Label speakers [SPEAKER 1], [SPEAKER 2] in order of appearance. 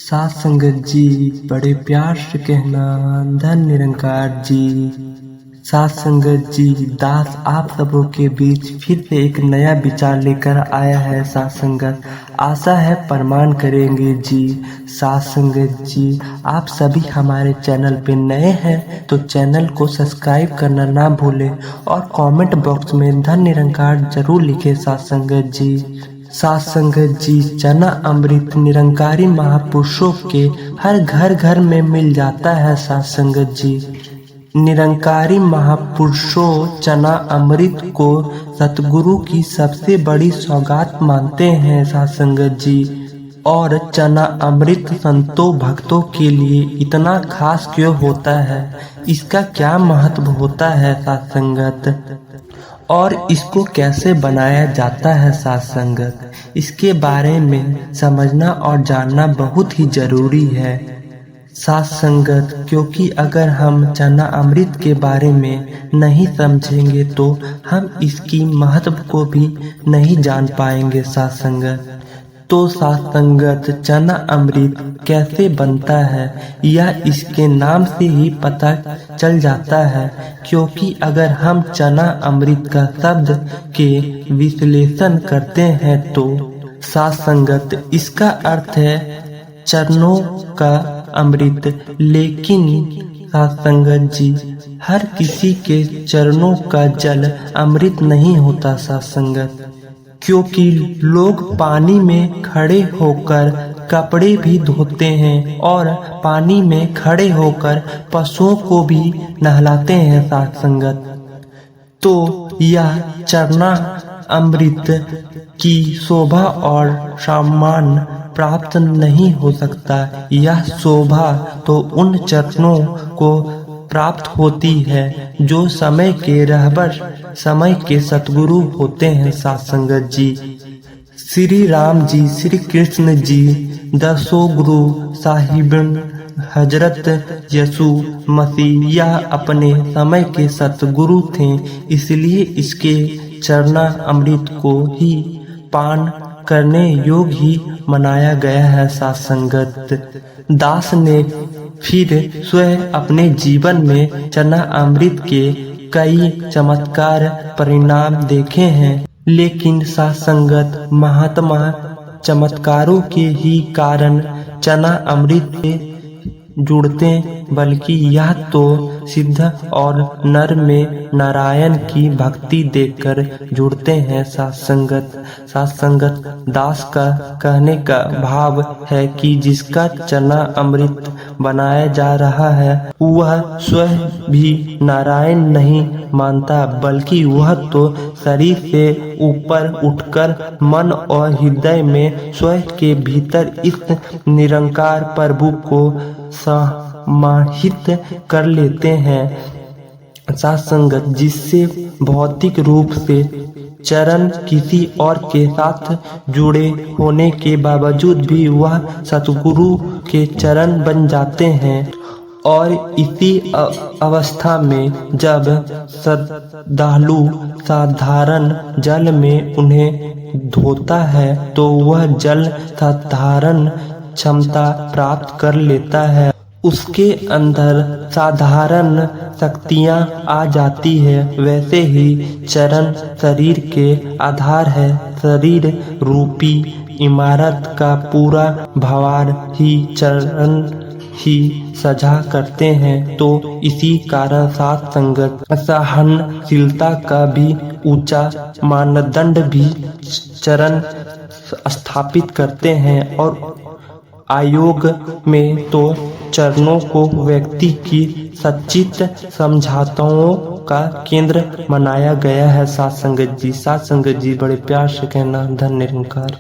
[SPEAKER 1] साथ संगत जी बड़े प्यार से कहना धन निरंकार जी। साथ संगत जी, दास आप सबों के बीच फिर से एक नया विचार लेकर आया है। साथ संगत, आशा है प्रमाण करेंगे जी। साथ संगत जी, आप सभी हमारे चैनल पे नए हैं तो चैनल को सब्सक्राइब करना ना भूलें और कमेंट बॉक्स में धन निरंकार जरूर लिखें। साथ संगत जी, साथ संगत जी, चना अमृत निरंकारी महापुरुषों के हर घर घर में मिल जाता है। साथ संगत जी, निरंकारी महापुरुषों चना अमृत को सतगुरु की सबसे बड़ी सौगात मानते हैं। साथ संगत जी, और चना अमृत संतों भक्तों के लिए इतना खास क्यों होता है, इसका क्या महत्व होता है साथ संगत, और इसको कैसे बनाया जाता है साथ संगत, इसके बारे में समझना और जानना बहुत ही जरूरी है साथ संगत। क्योंकि अगर हम चना अमृत के बारे में नहीं समझेंगे तो हम इसकी महत्व को भी नहीं जान पाएंगे साथ संगत। तो साथ संगत, चना अमृत कैसे बनता है यह इसके नाम से ही पता चल जाता है। क्योंकि अगर हम चना अमृत का शब्द के विश्लेषण करते हैं तो साथ संगत, इसका अर्थ है चरणों का अमृत। लेकिन साथ संगत जी, हर किसी के चरणों का जल अमृत नहीं होता साथ संगत। क्योंकि लोग पानी में खड़े होकर कपड़े भी धोते हैं और पानी में खड़े होकर पशुओं को भी नहलाते हैं साथ संगत। तो यह चरना अमृत की शोभा और सम्मान प्राप्त नहीं हो सकता। यह शोभा तो उन चरणों को प्राप्त होती है जो समय के रहबर, समय के सतगुरु होते हैं साथ संगत जी। श्री राम जी, श्री कृष्ण जी, दसों गुरु साहिबन, हजरत यसु मसीह, यह अपने समय के सतगुरु थे। इसलिए इसके चरना अमृत को ही पान करने योग्य ही मनाया गया है साथ संगत। दास ने फिर स्वयं अपने जीवन में चना अमृत के कई चमत्कार परिणाम देखे हैं। लेकिन साथ संगत, महात्मा चमत्कारों के ही कारण चना अमृत से जुड़ते, बल्कि यह तो सिद्ध और नर में नारायण की भक्ति देखकर जुड़ते हैं साथ संगत। साथ संगत, दास का कहने का भाव है कि जिसका चना अमृत बनाया जा रहा है वह स्वयं भी नारायण नहीं मानता, बल्कि वह तो शरीर से ऊपर उठकर मन और हृदय में स्वयं के भीतर इस निरंकार प्रभु को समाहित कर लेते हैं साथ संगत। जिससे भौतिक रूप से चरण किसी और के साथ जुड़े होने के बावजूद भी वह सतगुरु के चरण बन जाते हैं। और इसी अवस्था में जब श्रद्धालु साधारण जल में उन्हें धोता है तो वह जल साधारण क्षमता प्राप्त कर लेता है, उसके अंदर साधारण शक्तियाँ आ जाती है। वैसे ही चरण शरीर के आधार है। शरीर रूपी इमारत का पूरा भार ही चरण ही सजा करते हैं। तो इसी कारण साथ संगत, सहनशीलता का भी ऊंचा मानदंड भी चरण स्थापित करते हैं। और आयोग में तो चरणों को व्यक्ति की सच्चित समझौताओं का केंद्र बनाया गया है साथ संगत जी। साथ संगत जी, बड़े प्यार से कहना धन निरंकार।